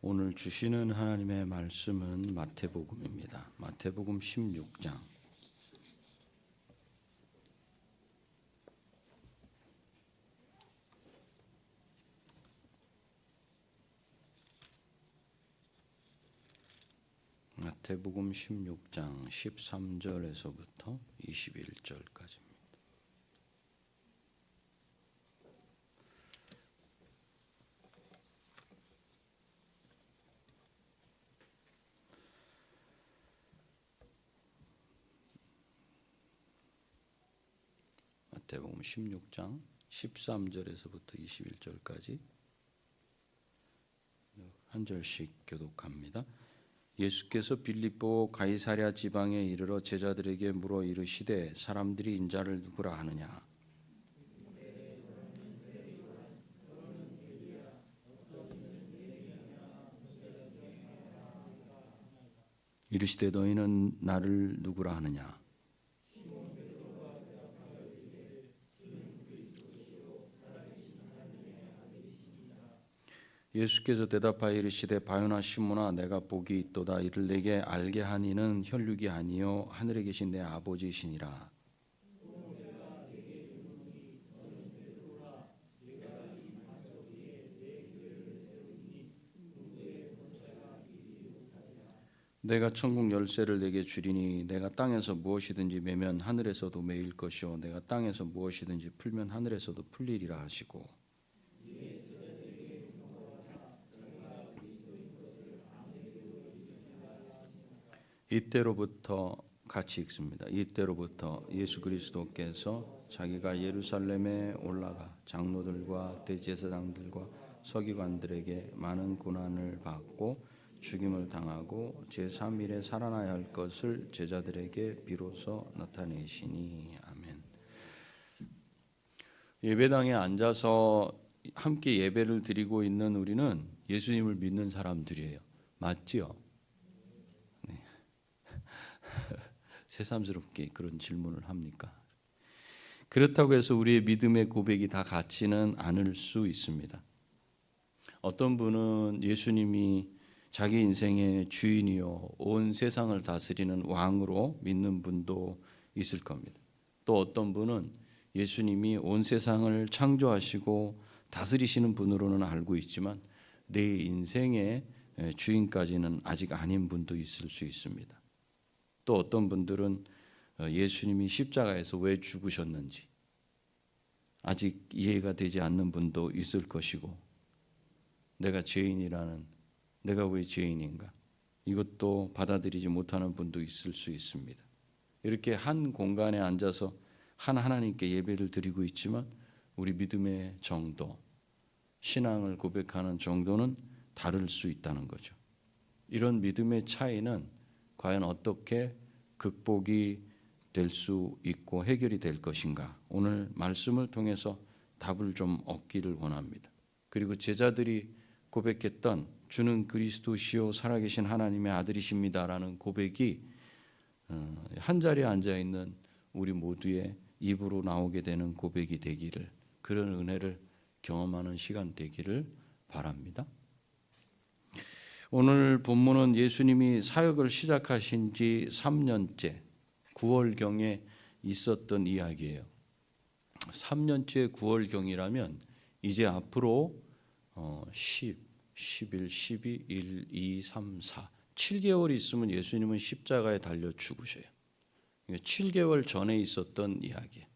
오늘 주시는 하나님의 말씀은 마태복음입니다. 마태복음 16장. 마태복음 16장 13절에서부터 21절까지입니다. 마태복음 16장 13절에서부터 21절까지 한 절씩 교독합니다. 예수께서 빌립보 가이사랴 지방에 이르러 제자들에게 물어 이르시되 사람들이 인자를 누구라 하느냐? 이르시되 너희는 나를 누구라 하느냐? 예수께서 대답하여 이르시되 바요나 시몬아 내가 복이 있도다. 이를 내게 알게 한 이는 혈육이 아니요 하늘에 계신 내 아버지시니라. 내가 천국 열쇠를 내게 주리니 내가 땅에서 무엇이든지 매면 하늘에서도 매일 것이요 내가 땅에서 무엇이든지 풀면 하늘에서도 풀리리라 하시고 이때로부터 같이 읽습니다. 이때로부터 예수 그리스도께서 자기가 예루살렘에 올라가 장로들과 대제사장들과 서기관들에게 많은 고난을 받고 죽임을 당하고 제3일에 살아나야 할 것을 제자들에게 비로소 나타내시니. 아멘. 예배당에 앉아서 함께 예배를 드리고 있는 우리는 예수님을 믿는 사람들이에요. 맞지요? 새삼스럽게 그런 질문을 합니까? 그렇다고 해서 우리의 믿음의 고백이 다 같지는 않을 수 있습니다. 어떤 분은 예수님이 자기 인생의 주인이요 온 세상을 다스리는 왕으로 믿는 분도 있을 겁니다. 또 어떤 분은 예수님이 온 세상을 창조하시고 다스리시는 분으로는 알고 있지만 내 인생의 주인까지는 아직 아닌 분도 있을 수 있습니다. 또 어떤 분들은 예수님이 십자가에서 왜 죽으셨는지 아직 이해가 되지 않는 분도 있을 것이고 내가 죄인이라는 내가 왜 죄인인가 이것도 받아들이지 못하는 분도 있을 수 있습니다. 이렇게 한 공간에 앉아서 한 하나님께 예배를 드리고 있지만 우리 믿음의 정도, 신앙을 고백하는 정도는 다를 수 있다는 거죠. 이런 믿음의 차이는 과연 어떻게 극복이 될 수 있고 해결이 될 것인가? 오늘 말씀을 통해서 답을 좀 얻기를 원합니다. 그리고 제자들이 고백했던 주는 그리스도시요 살아계신 하나님의 아들이십니다라는 고백이 한 자리에 앉아있는 우리 모두의 입으로 나오게 되는 고백이 되기를, 그런 은혜를 경험하는 시간 되기를 바랍니다. 오늘 본문은 예수님이 사역을 시작하신 지 3년째 9월경에 있었던 이야기예요. 3년째 9월경이라면 이제 앞으로 10, 11, 12, 1, 2, 3, 4 7개월 있으면 예수님은 십자가에 달려 죽으셔요. 7개월 전에 있었던 이야기예요.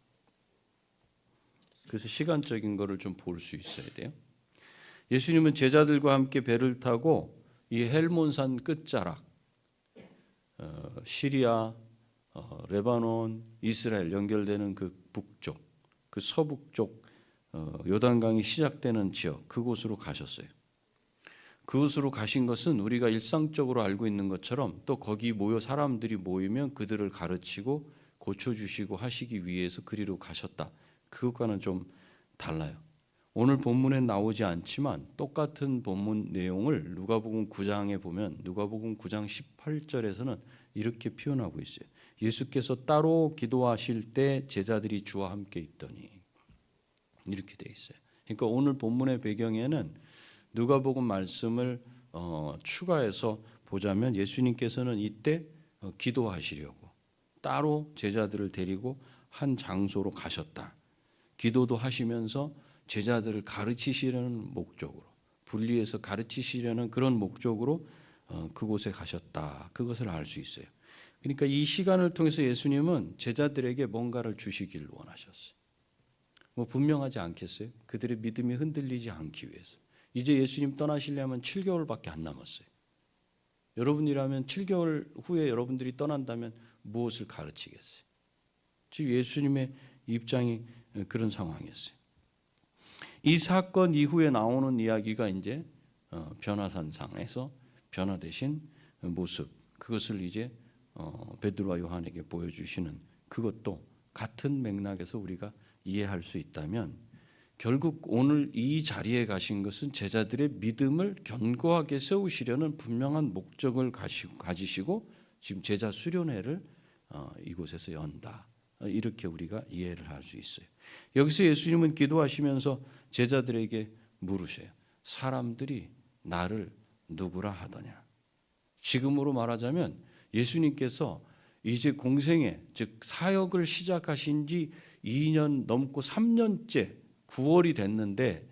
그래서 시간적인 거를 좀 볼 수 있어야 돼요. 예수님은 제자들과 함께 배를 타고 이 헬몬산 끝자락 시리아, 레바논, 이스라엘 연결되는 그 북쪽, 그 서북쪽 요단강이 시작되는 지역 그곳으로 가셨어요. 그곳으로 가신 것은 우리가 일상적으로 알고 있는 것처럼 또 거기 사람들이 모이면 그들을 가르치고 고쳐주시고 하시기 위해서 그리로 가셨다. 그것과는 좀 달라요. 오늘 본문엔 나오지 않지만 똑같은 본문 내용을 누가복음 9장에 보면 누가복음 9장 18절에서는 이렇게 표현하고 있어요. 예수께서 따로 기도하실 때 제자들이 주와 함께 있더니 이렇게 돼 있어요. 그러니까 오늘 본문의 배경에는 누가복음 말씀을 추가해서 보자면 예수님께서는 이때 기도하시려고 따로 제자들을 데리고 한 장소로 가셨다. 기도도 하시면서 제자들을 가르치시려는 목적으로, 분리해서 가르치시려는 그런 목적으로 그곳에 가셨다. 그것을 알 수 있어요. 그러니까 이 시간을 통해서 예수님은 제자들에게 뭔가를 주시기를 원하셨어요. 뭐 분명하지 않겠어요? 그들의 믿음이 흔들리지 않기 위해서. 이제 예수님 떠나시려면 7개월밖에 안 남았어요. 여러분이라면 7개월 후에 여러분들이 떠난다면 무엇을 가르치겠어요? 즉 예수님의 입장이 그런 상황이었어요. 이 사건 이후에 나오는 이야기가 이제 변화산상에서 변화되신 모습, 그것을 이제 베드로와 요한에게 보여주시는 그것도 같은 맥락에서 우리가 이해할 수 있다면 결국 오늘 이 자리에 가신 것은 제자들의 믿음을 견고하게 세우시려는 분명한 목적을 가지시고 지금 제자 수련회를 이곳에서 연다. 이렇게 우리가 이해를 할 수 있어요. 여기서 예수님은 기도하시면서 제자들에게 물으세요. 사람들이 나를 누구라 하더냐. 지금으로 말하자면 예수님께서 이제 공생애 즉 사역을 시작하신 지 2년 넘고 3년째 9월이 됐는데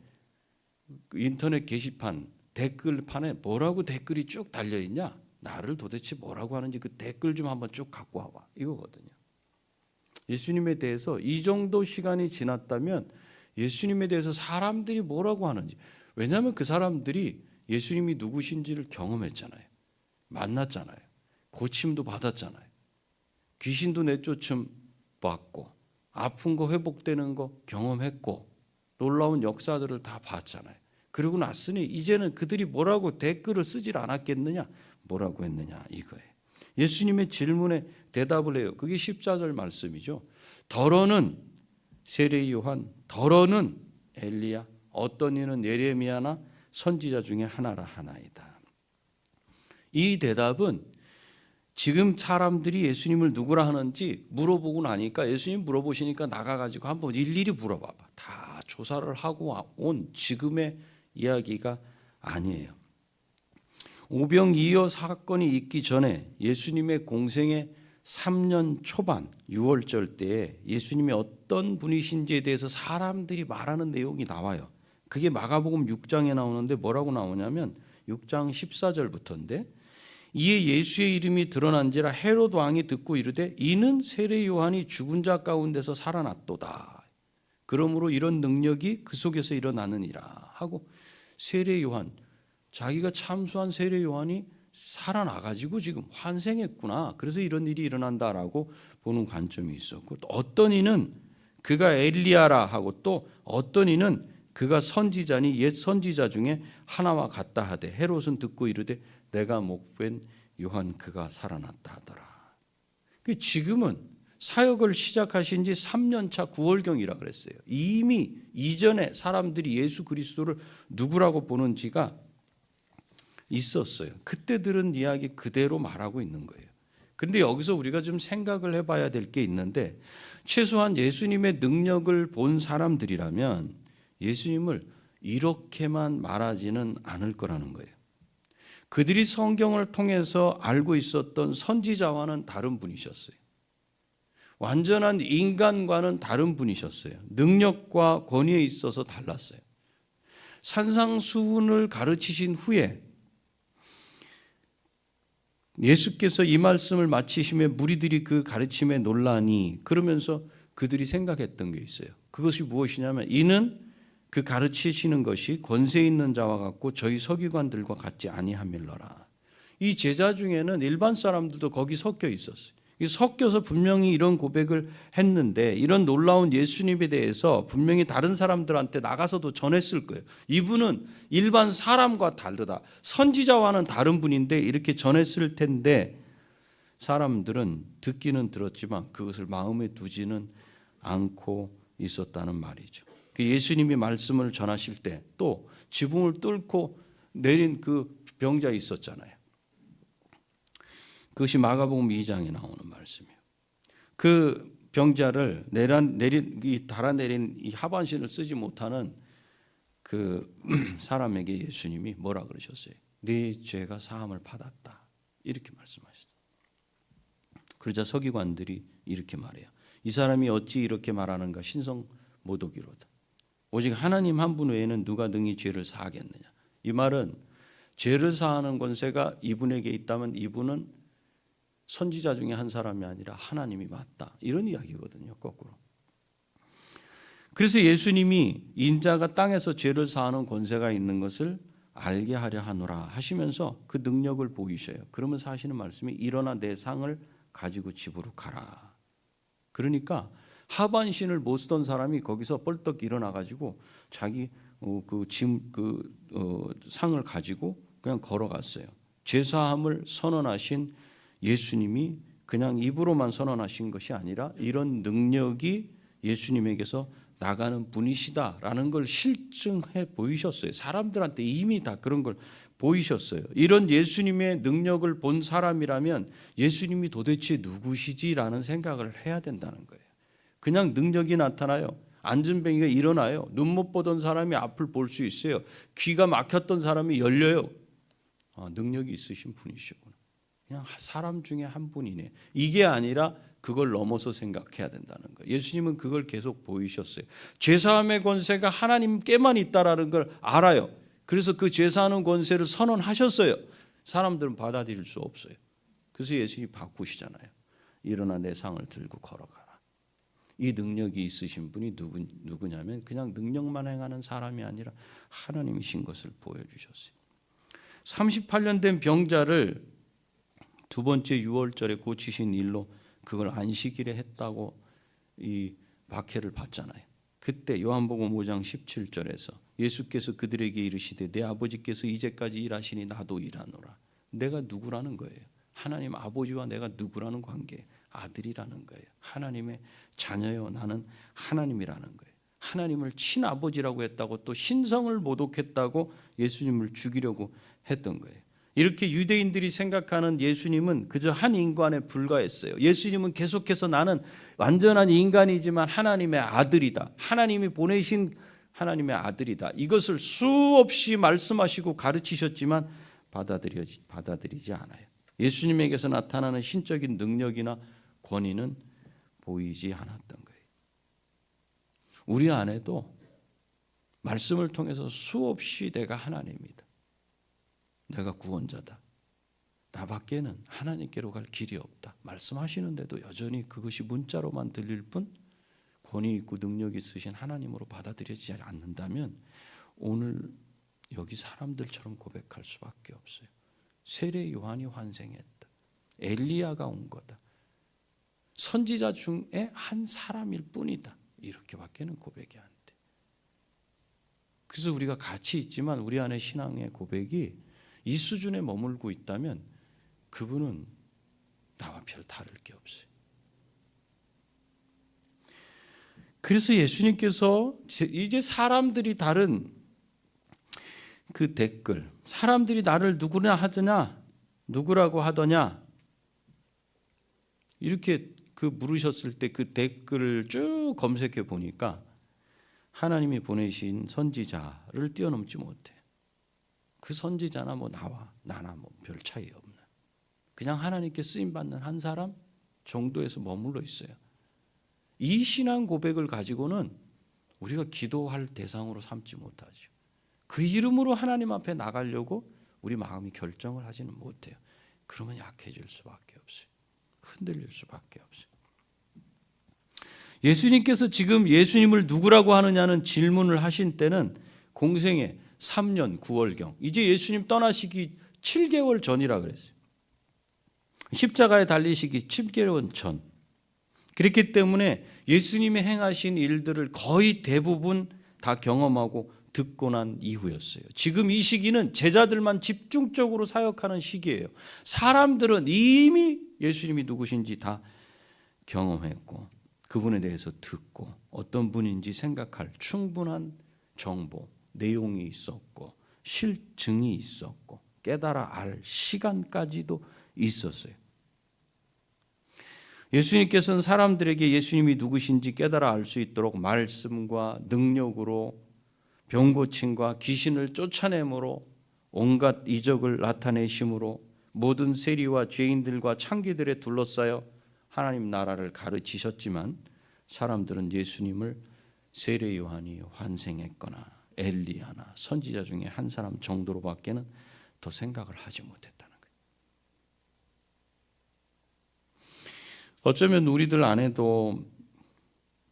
인터넷 게시판 댓글판에 뭐라고 댓글이 쭉 달려있냐. 나를 도대체 뭐라고 하는지 그 댓글 좀 한번 쭉 갖고 와봐. 이거거든요. 예수님에 대해서 이 정도 시간이 지났다면 예수님에 대해서 사람들이 뭐라고 하는지, 왜냐하면 그 사람들이 예수님이 누구신지를 경험했잖아요. 만났잖아요. 고침도 받았잖아요. 귀신도 내쫓음 받고 아픈 거 회복되는 거 경험했고 놀라운 역사들을 다 봤잖아요. 그러고 났으니 이제는 그들이 뭐라고 댓글을 쓰질 않았겠느냐, 뭐라고 했느냐 이거예요. 예수님의 질문에 대답을 해요. 그게 14절 말씀이죠. 더러는 세례 요한, 더러는 엘리야, 어떤 이는 예레미야나 선지자 중에 하나라 하나이다. 이 대답은 지금 사람들이 예수님을 누구라 하는지 물어보고 나니까 예수님 물어보시니까 나가가지고 한번 일일이 물어봐봐. 다 조사를 하고 온 지금의 이야기가 아니에요. 오병이어 사건이 있기 전에 예수님의 공생의 3년 초반 6월절 때에 예수님이 어떤 분이신지에 대해서 사람들이 말하는 내용이 나와요. 그게 마가복음 6장에 나오는데 뭐라고 나오냐면 6장 14절부터인데 이에 예수의 이름이 드러난지라 헤롯 왕이 듣고 이르되 이는 세례 요한이 죽은 자 가운데서 살아났도다. 그러므로 이런 능력이 그 속에서 일어나느니라 하고 세례 요한, 자기가 참수한 세례 요한이 살아나가지고 지금 환생했구나. 그래서 이런 일이 일어난다라고 보는 관점이 있었고, 또 어떤 이는 그가 엘리야라 하고 또 어떤 이는 그가 선지자니 옛 선지자 중에 하나와 같다 하되 헤롯은 듣고 이르되 내가 목뵌 요한 그가 살아났다 하더라. 지금은 사역을 시작하신 지 3년차 9월경이라 그랬어요. 이미 이전에 사람들이 예수 그리스도를 누구라고 보는지가 있었어요. 그때 들은 이야기 그대로 말하고 있는 거예요. 그런데 여기서 우리가 좀 생각을 해봐야 될 게 있는데 최소한 예수님의 능력을 본 사람들이라면 예수님을 이렇게만 말하지는 않을 거라는 거예요. 그들이 성경을 통해서 알고 있었던 선지자와는 다른 분이셨어요. 완전한 인간과는 다른 분이셨어요. 능력과 권위에 있어서 달랐어요. 산상수훈을 가르치신 후에 예수께서 이 말씀을 마치심에 무리들이 그 가르침에 놀라니 그러면서 그들이 생각했던 게 있어요. 그것이 무엇이냐면 이는 그 가르치시는 것이 권세 있는 자와 같고 저희 서기관들과 같지 아니함일러라. 이 제자 중에는 일반 사람들도 거기 섞여 있었어요. 섞여서 분명히 이런 고백을 했는데 이런 놀라운 예수님에 대해서 분명히 다른 사람들한테 나가서도 전했을 거예요. 이분은 일반 사람과 다르다. 선지자와는 다른 분인데 이렇게 전했을 텐데 사람들은 듣기는 들었지만 그것을 마음에 두지는 않고 있었다는 말이죠. 예수님이 말씀을 전하실 때 또 지붕을 뚫고 내린 그 병자 있었잖아요. 그것이 마가복음 2장에 나오는 말씀이에요. 그 병자를 달아내린 이 하반신을 쓰지 못하는 그 사람에게 예수님이 뭐라 그러셨어요? 네 죄가 사함을 받았다. 이렇게 말씀하셨어요. 그러자 서기관들이 이렇게 말해요. 이 사람이 어찌 이렇게 말하는가? 신성모독이로다. 오직 하나님 한 분 외에는 누가 능히 죄를 사하겠느냐. 이 말은 죄를 사하는 권세가 이분에게 있다면 이분은 선지자 중에 한 사람이 아니라 하나님이 맞다. 이런 이야기거든요. 거꾸로. 그래서 예수님이 인자가 땅에서 죄를 사하는 권세가 있는 것을 알게 하려 하노라 하시면서 그 능력을 보이셔요. 그러면서 하시는 말씀이 일어나 내 상을 가지고 집으로 가라. 그러니까 하반신을 못 쓰던 사람이 거기서 뻘떡 일어나 가지고 자기 상을 가지고 그냥 걸어갔어요. 죄사함을 선언하신 예수님이 그냥 입으로만 선언하신 것이 아니라 이런 능력이 예수님에게서 나가는 분이시다라는 걸 실증해 보이셨어요. 사람들한테 이미 다 그런 걸 보이셨어요. 이런 예수님의 능력을 본 사람이라면 예수님이 도대체 누구시지라는 생각을 해야 된다는 거예요. 그냥 능력이 나타나요. 안진뱅이가 일어나요. 눈 못 보던 사람이 앞을 볼 수 있어요. 귀가 막혔던 사람이 열려요. 능력이 있으신 분이시구나. 그냥 사람 중에 한 분이네. 이게 아니라 그걸 넘어서 생각해야 된다는 거예요. 예수님은 그걸 계속 보이셨어요. 죄사함의 권세가 하나님께만 있다라는 걸 알아요. 그래서 그 죄사하는 권세를 선언하셨어요. 사람들은 받아들일 수 없어요. 그래서 예수님이 바꾸시잖아요. 일어나 내 상을 들고 걸어가라. 이 능력이 있으신 분이 누구냐면 그냥 능력만 행하는 사람이 아니라 하나님이신 것을 보여주셨어요. 38년 된 병자를 두 번째 유월절에 고치신 일로 그걸 안식일에 했다고 이 박해를 받잖아요. 그때 요한복음 5장 17절에서 예수께서 그들에게 이르시되 내 아버지께서 이제까지 일하시니 나도 일하노라. 내가 누구라는 거예요? 하나님 아버지와 내가 누구라는 관계? 아들이라는 거예요. 하나님의 자녀요. 나는 하나님이라는 거예요. 하나님을 친아버지라고 했다고 또 신성을 모독했다고 예수님을 죽이려고 했던 거예요. 이렇게 유대인들이 생각하는 예수님은 그저 한 인간에 불과했어요. 예수님은 계속해서 나는 완전한 인간이지만 하나님의 아들이다. 하나님이 보내신 하나님의 아들이다. 이것을 수없이 말씀하시고 가르치셨지만 받아들이지 않아요. 예수님에게서 나타나는 신적인 능력이나 권위는 보이지 않았던 거예요. 우리 안에도 말씀을 통해서 수없이 내가 하나님이다. 내가 구원자다. 나밖에는 하나님께로 갈 길이 없다. 말씀하시는데도 여전히 그것이 문자로만 들릴 뿐 권위 있고 능력 있으신 하나님으로 받아들여지지 않는다면 오늘 여기 사람들처럼 고백할 수밖에 없어요. 세례 요한이 환생했다. 엘리야가 온 거다. 선지자 중에 한 사람일 뿐이다. 이렇게밖에는 고백이 안 돼. 그래서 우리가 같이 있지만 우리 안에 신앙의 고백이 이 수준에 머물고 있다면 그분은 나와 별 다를 게 없어요. 그래서 예수님께서 이제 사람들이 다른 그 댓글, 사람들이 나를 누구라고 하더냐 이렇게 물으셨을 때 그 댓글을 쭉 검색해 보니까 하나님이 보내신 선지자를 뛰어넘지 못해. 그 선지자나 나나 별 차이 없는 그냥 하나님께 쓰임 받는 한 사람 정도에서 머물러 있어요. 이 신앙 고백을 가지고는 우리가 기도할 대상으로 삼지 못하죠. 그 이름으로 하나님 앞에 나가려고 우리 마음이 결정을 하지는 못해요. 그러면 약해질 수밖에 없어요. 흔들릴 수밖에 없어요. 예수님께서 지금 예수님을 누구라고 하느냐는 질문을 하신 때는 공생애 3년 9월경 이제 예수님 떠나시기 7개월 전이라 그랬어요. 십자가에 달리시기 7개월 전. 그렇기 때문에 예수님이 행하신 일들을 거의 대부분 다 경험하고 듣고 난 이후였어요. 지금 이 시기는 제자들만 집중적으로 사역하는 시기예요. 사람들은 이미 예수님이 누구신지 다 경험했고 그분에 대해서 듣고 어떤 분인지 생각할 충분한 정보, 내용이 있었고 실증이 있었고 깨달아 알 시간까지도 있었어요. 예수님께서는 사람들에게 예수님이 누구신지 깨달아 알 수 있도록 말씀과 능력으로 병 고침과 귀신을 쫓아내므로 온갖 이적을 나타내심으로 모든 세리와 죄인들과 창기들에 둘러싸여 하나님 나라를 가르치셨지만 사람들은 예수님을 세례 요한이 환생했거나 엘리야나 선지자 중에 한 사람 정도로밖에는 더 생각을 하지 못했다는 거예요. 어쩌면 우리들 안에도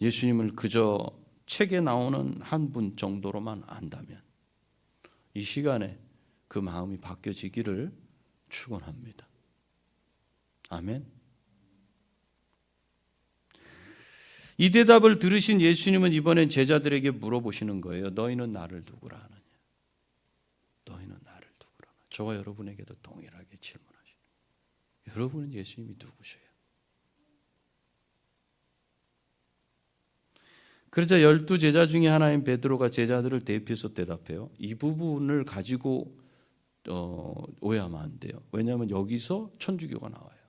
예수님을 그저 책에 나오는 한 분 정도로만 안다면 이 시간에 그 마음이 바뀌어지기를 축원합니다. 아멘. 이 대답을 들으신 예수님은 이번엔 제자들에게 물어보시는 거예요. 너희는 나를 누구라 하느냐? 너희는 나를 누구라 하느냐? 저와 여러분에게도 동일하게 질문하시는 거예요. 여러분은 예수님이 누구세요? 그러자 12제자 중에 하나인 베드로가 제자들을 대표해서 대답해요. 이 부분을 가지고 오해하면 안 돼요. 왜냐하면 여기서 천주교가 나와요.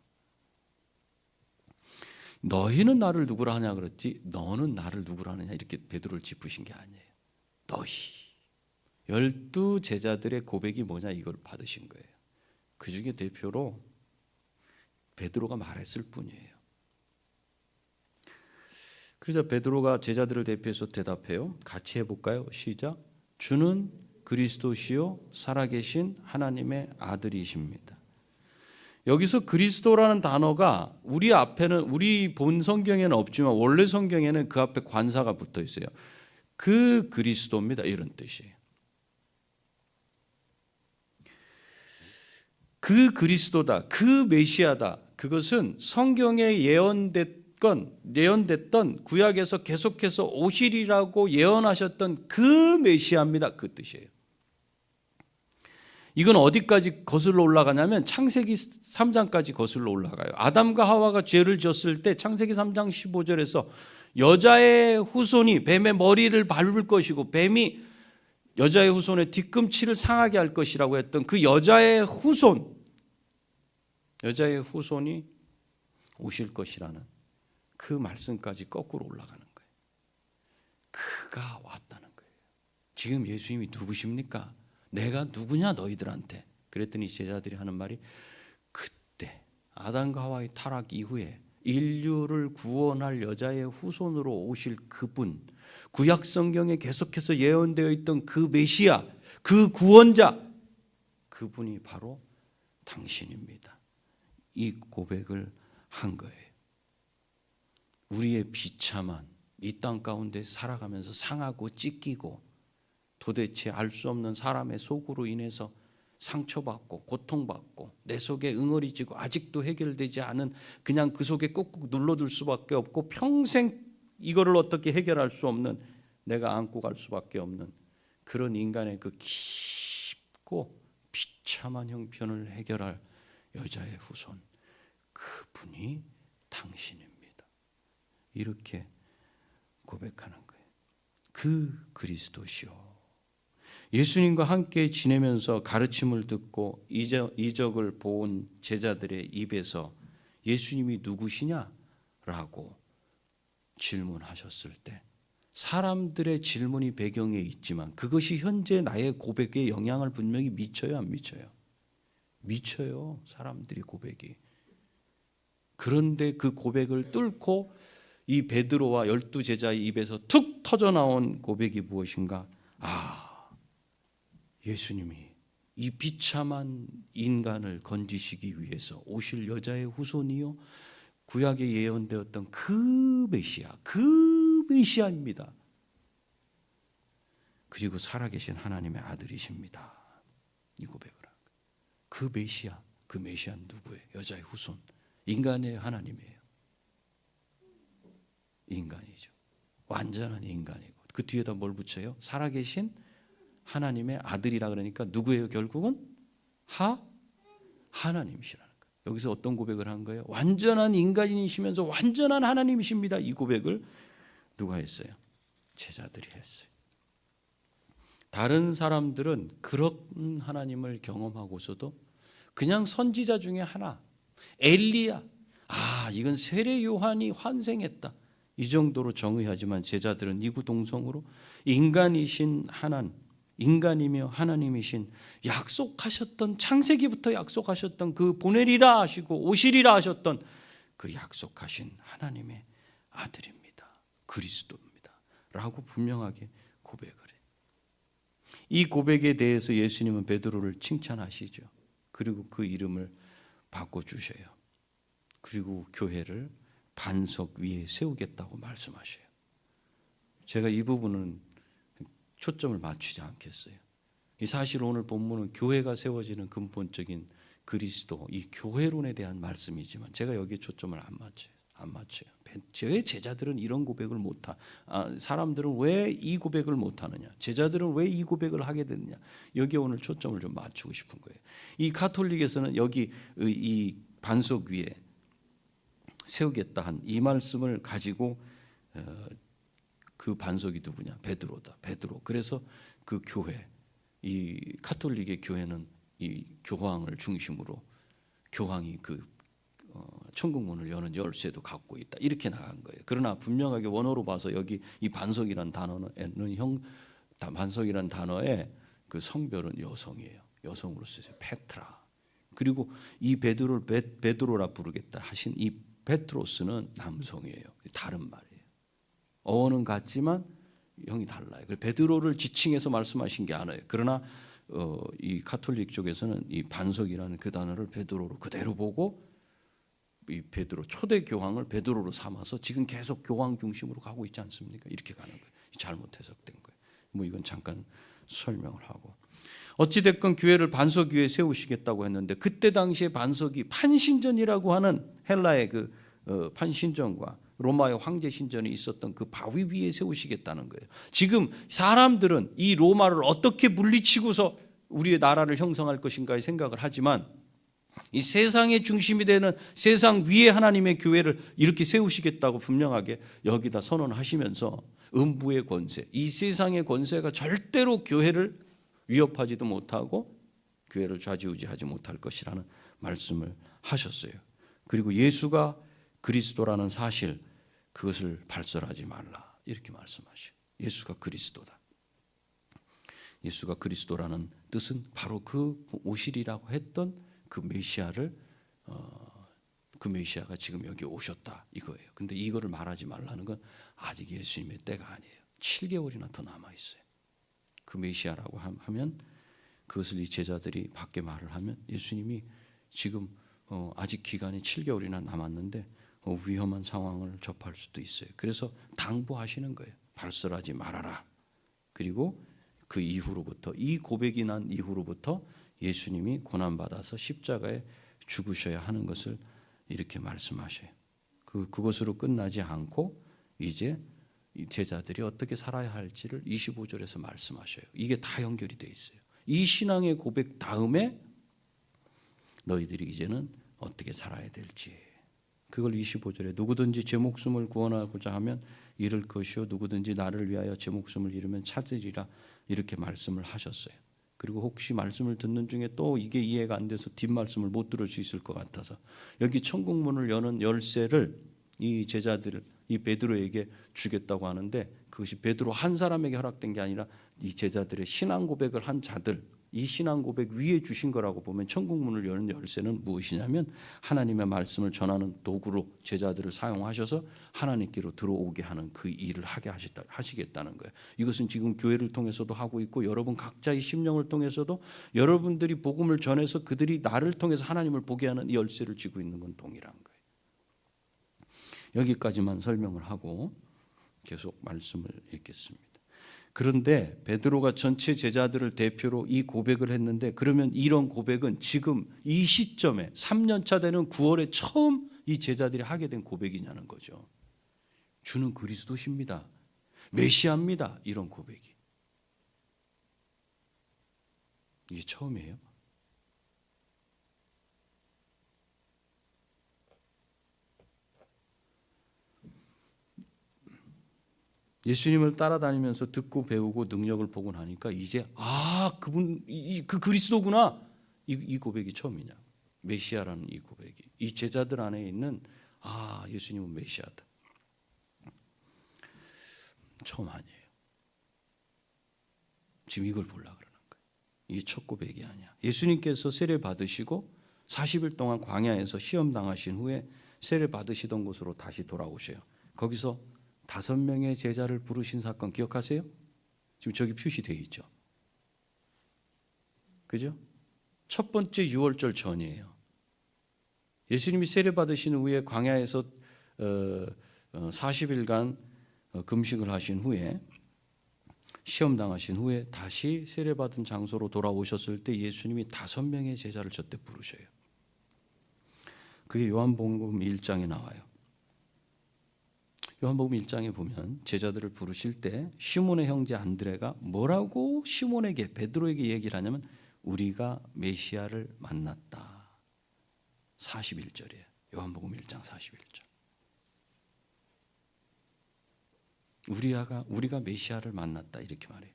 너희는 나를 누구라 하냐 그랬지 너는 나를 누구라 하느냐 이렇게 베드로를 짚으신 게 아니에요. 너희 12제자들의 고백이 뭐냐 이걸 받으신 거예요. 그 중에 대표로 베드로가 말했을 뿐이에요. 그래서 베드로가 제자들을 대표해서 대답해요. 같이 해볼까요? 시작. 주는 그리스도시요 살아계신 하나님의 아들이십니다. 여기서 그리스도라는 단어가 우리 앞에는 우리 본 성경에는 없지만 원래 성경에는 그 앞에 관사가 붙어 있어요. 그 그리스도입니다. 이런 뜻이에요. 그 그리스도다. 그 메시아다. 그것은 성경에 예언됐던 구약에서 계속해서 오시리라고 예언하셨던 그 메시아입니다. 그 뜻이에요. 이건 어디까지 거슬러 올라가냐면 창세기 3장까지 거슬러 올라가요. 아담과 하와가 죄를 지었을 때 창세기 3장 15절에서 여자의 후손이 뱀의 머리를 밟을 것이고 뱀이 여자의 후손의 뒤꿈치를 상하게 할 것이라고 했던 그 여자의 후손이 오실 것이라는 그 말씀까지 거꾸로 올라가는 거예요. 그가 왔다는 거예요. 지금 예수님이 누구십니까? 내가 누구냐 너희들한테. 그랬더니 제자들이 하는 말이 그때 아담과 하와의 타락 이후에 인류를 구원할 여자의 후손으로 오실 그분, 구약 성경에 계속해서 예언되어 있던 그 메시아, 그 구원자, 그분이 바로 당신입니다. 이 고백을 한 거예요. 우리의 비참한 이 땅 가운데 살아가면서 상하고 찢기고 도대체 알 수 없는 사람의 속으로 인해서 상처받고 고통받고 내 속에 응어리지고 아직도 해결되지 않은 그냥 그 속에 꾹꾹 눌러둘 수밖에 없고 평생 이거를 어떻게 해결할 수 없는 내가 안고 갈 수밖에 없는 그런 인간의 그 깊고 비참한 형편을 해결할 여자의 후손 그분이 당신입니다. 이렇게 고백하는 거예요. 그 그리스도시요. 예수님과 함께 지내면서 가르침을 듣고 이적을 본 제자들의 입에서 예수님이 누구시냐라고 질문하셨을 때 사람들의 질문이 배경에 있지만 그것이 현재 나의 고백에 영향을 분명히 미쳐요, 안 미쳐요? 미쳐요. 사람들의 고백이. 그런데 그 고백을 뚫고 이 베드로와 12제자의 입에서 툭 터져나온 고백이 무엇인가? 예수님이 이 비참한 인간을 건지시기 위해서 오실 여자의 후손이요 구약에 예언되었던 그 메시아입니다. 그리고 살아계신 하나님의 아들이십니다. 이 고백을 한 거예요. 그 메시아는 누구예요? 여자의 후손, 인간의 하나님이에요. 인간이죠. 완전한 인간이고 그 뒤에다 뭘 붙여요? 살아계신 하나님의 아들이라 그러니까 누구예요? 결국은 하나님이시라는 거예요. 여기서 어떤 고백을 한 거예요? 완전한 인간이시면서 완전한 하나님이십니다. 이 고백을 누가 했어요? 제자들이 했어요. 다른 사람들은 그런 하나님을 경험하고서도 그냥 선지자 중에 하나, 엘리야, 이건 세례 요한이 환생했다. 이 정도로 정의하지만 제자들은 이구동성으로 인간이신 하나님, 인간이며 하나님이신 약속하셨던, 창세기부터 약속하셨던 그 보내리라 하시고 오시리라 하셨던 그 약속하신 하나님의 아들입니다. 그리스도입니다. 라고 분명하게 고백을 해요. 이 고백에 대해서 예수님은 베드로를 칭찬하시죠. 그리고 그 이름을 바꿔주셔요. 그리고 교회를 반석 위에 세우겠다고 말씀하셔요. 제가 이 부분은 초점을 맞추지 않겠어요. 이 사실 오늘 본문은 교회가 세워지는 근본적인 그리스도, 이 교회론에 대한 말씀이지만 제가 여기에 초점을 안 맞춰요. 제 제자들은 이런 고백을 못하. 사람들은 왜 이 고백을 못하느냐? 제자들은 왜 이 고백을 하게 됐느냐? 여기에 오늘 초점을 좀 맞추고 싶은 거예요. 이 가톨릭에서는 여기 이 반석 위에 세우겠다 한 이 말씀을 가지고 그 반석이 누구냐? 베드로다. 베드로. 그래서 그 교회, 이 가톨릭의 교회는 이 교황을 중심으로 교황이 그 천국 문을 여는 열쇠도 갖고 있다. 이렇게 나간 거예요. 그러나 분명하게 원어로 봐서 여기 이 반석이란 단어는 반석이란 단어의 그 성별은 여성이에요. 여성으로 쓰여요. 페트라. 그리고 이 베드로를 베드로라 부르겠다 하신 이 베트로스는 남성이에요. 다른 말이에요. 어원은 같지만 형이 달라요. 베드로를 지칭해서 말씀하신 게 아니에요. 그러나 이 가톨릭 쪽에서는 이 반석이라는 그 단어를 베드로로 그대로 보고 이 베드로 초대 교황을 베드로로 삼아서 지금 계속 교황 중심으로 가고 있지 않습니까? 이렇게 가는 거예요. 잘못 해석된 거예요. 뭐 이건 잠깐 설명을 하고, 어찌 됐건 교회를 반석 위에 세우시겠다고 했는데 그때 당시에 반석이 판신전이라고 하는 헬라의 그 판신전과 로마의 황제 신전이 있었던 그 바위 위에 세우시겠다는 거예요. 지금 사람들은 이 로마를 어떻게 물리치고서 우리의 나라를 형성할 것인가의 생각을 하지만 이 세상의 중심이 되는 세상 위에 하나님의 교회를 이렇게 세우시겠다고 분명하게 여기다 선언하시면서 음부의 권세, 이 세상의 권세가 절대로 교회를 위협하지도 못하고 교회를 좌지우지하지 못할 것이라는 말씀을 하셨어요. 그리고 예수가 그리스도라는 사실, 그것을 발설하지 말라 이렇게 말씀하셔요. 예수가 그리스도다. 예수가 그리스도라는 뜻은 바로 그 오시리라고 했던 그 메시아를 그 메시아가 지금 여기 오셨다 이거예요. 근데 이거를 말하지 말라는 건 아직 예수님의 때가 아니에요. 7개월이나 더 남아 있어요. 그 메시아라고 하면 그것을 이 제자들이 밖에 말을 하면 예수님이 지금 아직 기간이 7개월이나 남았는데 위험한 상황을 접할 수도 있어요. 그래서 당부하시는 거예요. 발설하지 말아라. 그리고 그 이후로부터, 이 고백이 난 이후로부터 예수님이 고난받아서 십자가에 죽으셔야 하는 것을 이렇게 말씀하셔요. 그것으로 끝나지 않고 이제 이 제자들이 어떻게 살아야 할지를 25절에서 말씀하셔요. 이게 다 연결이 돼 있어요. 이 신앙의 고백 다음에 너희들이 이제는 어떻게 살아야 될지, 그걸 25절에 누구든지 제 목숨을 구원하고자 하면 잃을 것이요 누구든지 나를 위하여 제 목숨을 잃으면 찾으리라 이렇게 말씀을 하셨어요. 그리고 혹시 말씀을 듣는 중에 또 이게 이해가 안 돼서 뒷말씀을 못 들을 수 있을 것 같아서 여기 천국문을 여는 열쇠를 이 제자들, 이 베드로에게 주겠다고 하는데 그것이 베드로 한 사람에게 허락된 게 아니라 이 제자들의 신앙 고백을 한 자들, 이 신앙 고백 위에 주신 거라고 보면 천국문을 여는 열쇠는 무엇이냐면 하나님의 말씀을 전하는 도구로 제자들을 사용하셔서 하나님께로 들어오게 하는 그 일을 하시겠다는 거예요. 이것은 지금 교회를 통해서도 하고 있고 여러분 각자의 심령을 통해서도 여러분들이 복음을 전해서 그들이 나를 통해서 하나님을 보게 하는 이 열쇠를 쥐고 있는 건 동일한 거예요. 여기까지만 설명을 하고 계속 말씀을 읽겠습니다. 그런데 베드로가 전체 제자들을 대표로 이 고백을 했는데 그러면 이런 고백은 지금 이 시점에 3년 차 되는 9월에 처음 이 제자들이 하게 된 고백이냐는 거죠. 주는 그리스도십니다. 메시아입니다. 이런 고백이. 이게 처음이에요. 예수님을 따라다니면서 듣고 배우고 능력을 보고 나니까 이제 그분 그 그리스도구나 이 고백이 처음이냐. 메시아라는 이 고백이 이 제자들 안에 있는 예수님은 메시아다. 처음 아니에요. 지금 이걸 보려고 그러는 거예요. 이게 첫 고백이 아니야. 예수님께서 세례 받으시고 40일 동안 광야에서 시험 당하신 후에 세례 받으시던 곳으로 다시 돌아오셔요. 거기서 5명의 제자를 부르신 사건 기억하세요? 지금 저기 표시되어 있죠. 그죠? 첫 번째 유월절 전이에요. 예수님이 세례 받으신 후에 광야에서 40일간 금식을 하신 후에 시험 당하신 후에 다시 세례 받은 장소로 돌아오셨을 때 예수님이 5명의 제자를 저때 부르셔요. 그게 요한복음 1장에 나와요. 요한복음 1장에 보면 제자들을 부르실 때 시몬의 형제 안드레가 뭐라고 시몬에게 베드로에게 얘기를 하냐면 우리가 메시아를 만났다. 41절이에요. 요한복음 1장 41절. 우리가 메시아를 만났다 이렇게 말해요.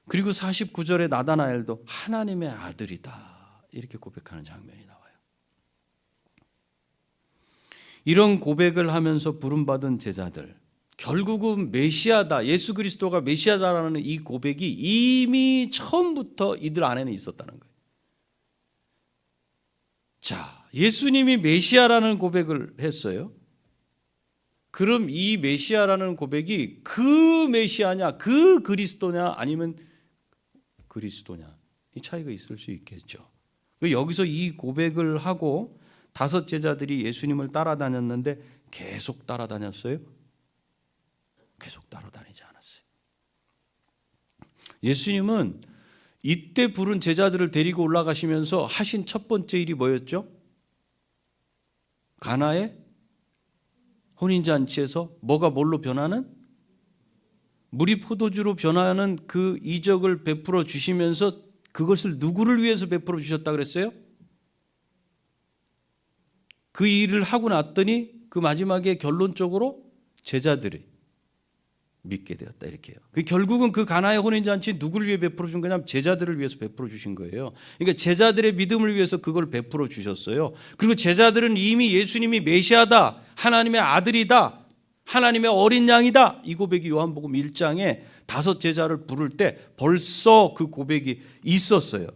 그리고 49절에 나다나엘도 하나님의 아들이다 이렇게 고백하는 장면이 나와요. 이런 고백을 하면서 부름받은 제자들, 결국은 메시아다, 예수 그리스도가 메시아다라는 이 고백이 이미 처음부터 이들 안에는 있었다는 거예요. 자, 예수님이 메시아라는 고백을 했어요. 그럼 이 메시아라는 고백이 그 메시아냐, 그 그리스도냐, 아니면 그리스도냐, 이 차이가 있을 수 있겠죠. 여기서 이 고백을 하고 5 제자들이 예수님을 따라다녔는데 계속 따라다녔어요? 계속 따라다니지 않았어요. 예수님은 이때 부른 제자들을 데리고 올라가시면서 하신 첫 번째 일이 뭐였죠? 가나의 혼인잔치에서 뭐가 뭘로 변하는? 물이 포도주로 변하는 그 이적을 베풀어 주시면서 그것을 누구를 위해서 베풀어 주셨다 그랬어요? 그 일을 하고 났더니 그 마지막에 결론적으로 제자들이 믿게 되었다 이렇게 해요. 결국은 그 가나의 혼인잔치 누구를 위해 베풀어 준 거냐면 제자들을 위해서 베풀어 주신 거예요. 그러니까 제자들의 믿음을 위해서 그걸 베풀어 주셨어요. 그리고 제자들은 이미 예수님이 메시아다, 하나님의 아들이다, 하나님의 어린 양이다, 이 고백이 요한복음 1장에 5 제자를 부를 때 벌써 그 고백이 있었어요.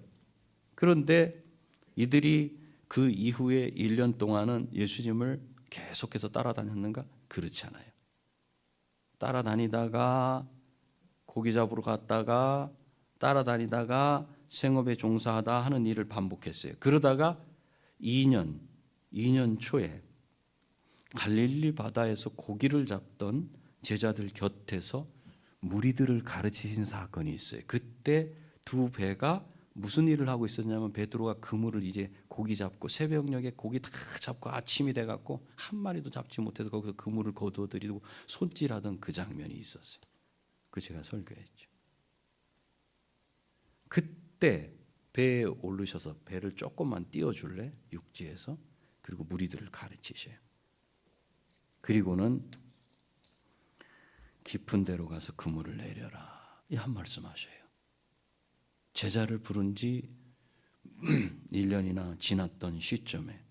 그런데 이들이 그 이후에 1년 동안은 예수님을 계속해서 따라다녔는가? 그렇지 않아요. 따라다니다가 고기 잡으러 갔다가 따라다니다가 생업에 종사하다 하는 일을 반복했어요. 그러다가 2년 초에 갈릴리 바다에서 고기를 잡던 제자들 곁에서 무리들을 가르치신 사건이 있어요. 그때 2 배가 무슨 일을 하고 있었냐면 베드로가 그물을 이제 고기 잡고 새벽녘에 고기 다 잡고 아침이 돼갖고 한 마리도 잡지 못해서 거기서 그물을 거두어들이고 손질하던 그 장면이 있었어요. 그래서 제가 설교했죠. 그때 배에 오르셔서 배를 조금만 띄워줄래? 육지에서. 그리고 무리들을 가르치셔요. 그리고는 깊은 데로 가서 그물을 내려라 이 한 말씀 하셔요. 제자를 부른 지 1년이나 지났던 시점에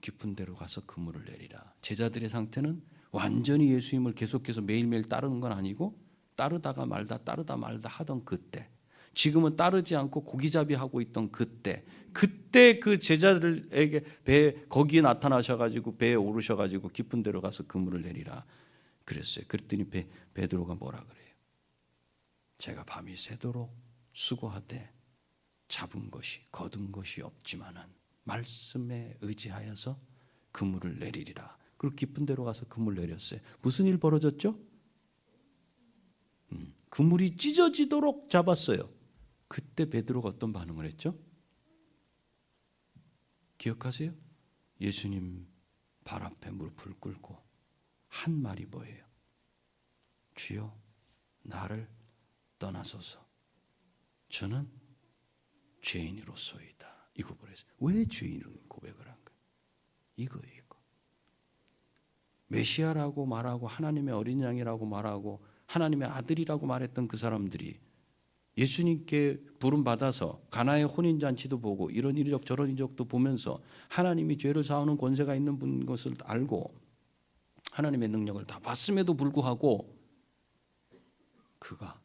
깊은 데로 가서 그물을 내리라. 제자들의 상태는 완전히 예수님을 계속해서 매일매일 따르는 건 아니고 따르다 말다 하던 그때, 지금은 따르지 않고 고기잡이 하고 있던 그때 그 제자들에게 거기에 나타나셔가지고 배에 오르셔가지고 깊은 데로 가서 그물을 내리라 그랬어요. 그랬더니 베드로가 뭐라 그래요? 제가 밤이 새도록 수고하되 잡은 것이 거둔 것이 없지만은 말씀에 의지하여서 그물을 내리리라. 그리고 깊은 데로 가서 그물 내렸어요. 무슨 일 벌어졌죠? 그물이 찢어지도록 잡았어요. 그때 베드로가 어떤 반응을 했죠? 기억하세요? 예수님 발 앞에 무릎을 꿇고 한 말이 뭐예요? 주여 나를 떠나소서 저는 죄인으로소이다. 이 고백을 했어요. 왜 죄인을 고백을 한 거예요? 이거 메시아라고 말하고 하나님의 어린 양이라고 말하고 하나님의 아들이라고 말했던 그 사람들이 예수님께 부름받아서 가나의 혼인잔치도 보고 이런 이적 저런 이적도 보면서 하나님이 죄를 사하는 권세가 있는 분인 것을 알고 하나님의 능력을 다 봤음에도 불구하고 그가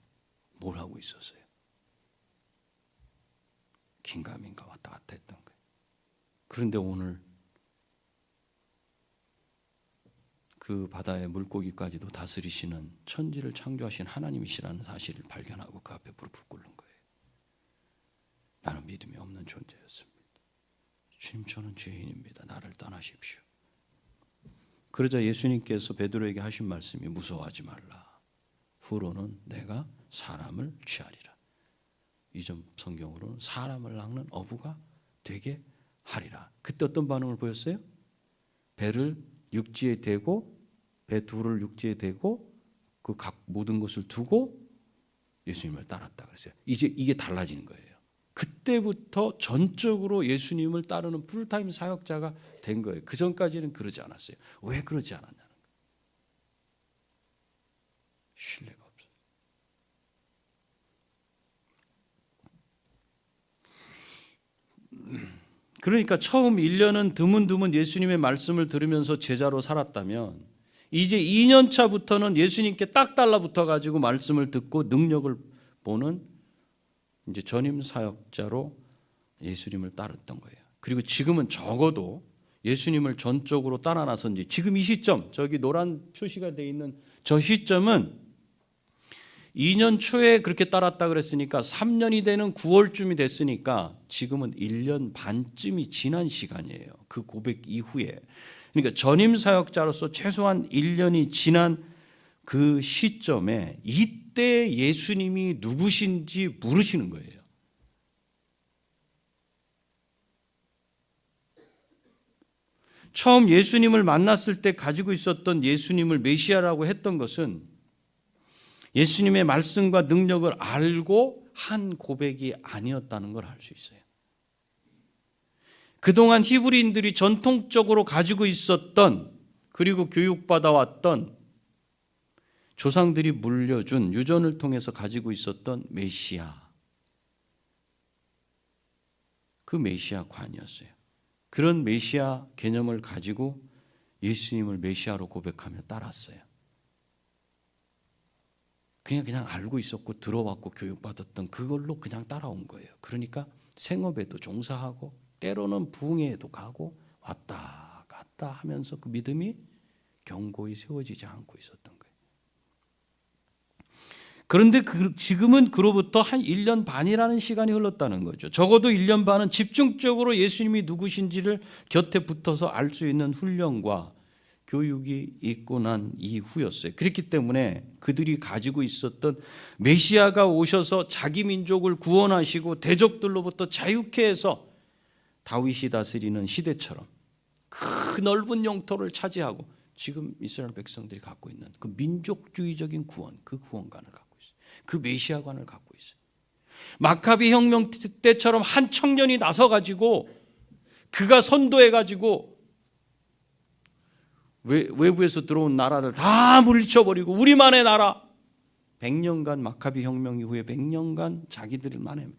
뭘 하고 있었어요? 긴가민가 왔다 갔다 했던 거예요. 그런데 오늘 그 바다의 물고기까지도 다스리시는 천지를 창조하신 하나님이시라는 사실을 발견하고 그 앞에 무릎을 꿇는 거예요. 나는 믿음이 없는 존재였습니다. 주님, 저는 죄인입니다. 나를 떠나십시오. 그러자 예수님께서 베드로에게 하신 말씀이 무서워하지 말라. 후로는 내가 사람을 취하리라. 이전 성경으로는 사람을 낚는 어부가 되게 하리라. 그때 어떤 반응을 보였어요? 배를 육지에 대고 배 둘을 육지에 대고 그 각 모든 것을 두고 예수님을 따랐다 그랬어요. 이제 이게 달라지는 거예요. 그때부터 전적으로 예수님을 따르는 풀타임 사역자가 된 거예요. 그 전까지는 그러지 않았어요. 왜 그러지 않았냐는 거예요. 신뢰가 없어요. 그러니까 처음 1년은 드문드문 예수님의 말씀을 들으면서 제자로 살았다면 이제 2년 차부터는 예수님께 딱 달라붙어 가지고 말씀을 듣고 능력을 보는 이제 전임 사역자로 예수님을 따랐던 거예요. 그리고 지금은 적어도 예수님을 전적으로 따라 나선지 지금 이 시점, 저기 노란 표시가 되어 있는 저 시점은 2년 초에 그렇게 따랐다 그랬으니까 3년이 되는 9월쯤이 됐으니까 지금은 1년 반쯤이 지난 시간이에요. 그 고백 이후에. 그러니까 전임 사역자로서 최소한 1년이 지난 그 시점에 이때 예수님이 누구신지 물으시는 거예요. 처음 예수님을 만났을 때 가지고 있었던 예수님을 메시아라고 했던 것은 예수님의 말씀과 능력을 알고 한 고백이 아니었다는 걸 알 수 있어요. 그동안 히브리인들이 전통적으로 가지고 있었던 그리고 교육받아왔던 조상들이 물려준 유전을 통해서 가지고 있었던 메시아, 그 메시아관이었어요. 그런 메시아 개념을 가지고 예수님을 메시아로 고백하며 따랐어요. 그냥 알고 있었고 들어왔고 교육받았던 그걸로 그냥 따라온 거예요. 그러니까 생업에도 종사하고 때로는 부흥회에도 가고 왔다 갔다 하면서 그 믿음이 견고히 세워지지 않고 있었던 거예요. 그런데 지금은 그로부터 한 1년 반이라는 시간이 흘렀다는 거죠. 적어도 1년 반은 집중적으로 예수님이 누구신지를 곁에 붙어서 알 수 있는 훈련과 교육이 있고 난 이후였어요. 그렇기 때문에 그들이 가지고 있었던 메시아가 오셔서 자기 민족을 구원하시고 대적들로부터 자유케 해서 다윗이 다스리는 시대처럼 그 넓은 영토를 차지하고 지금 이스라엘 백성들이 갖고 있는 그 민족주의적인 구원, 그 구원관을 갖고 있어요. 그 메시아관을 갖고 있어요. 마카비 혁명 때처럼 한 청년이 나서 가지고 그가 선도해 가지고 외부에서 들어온 나라를 다 물리쳐버리고 우리만의 나라 100년간 마카비 혁명 이후에 100년간 자기들만의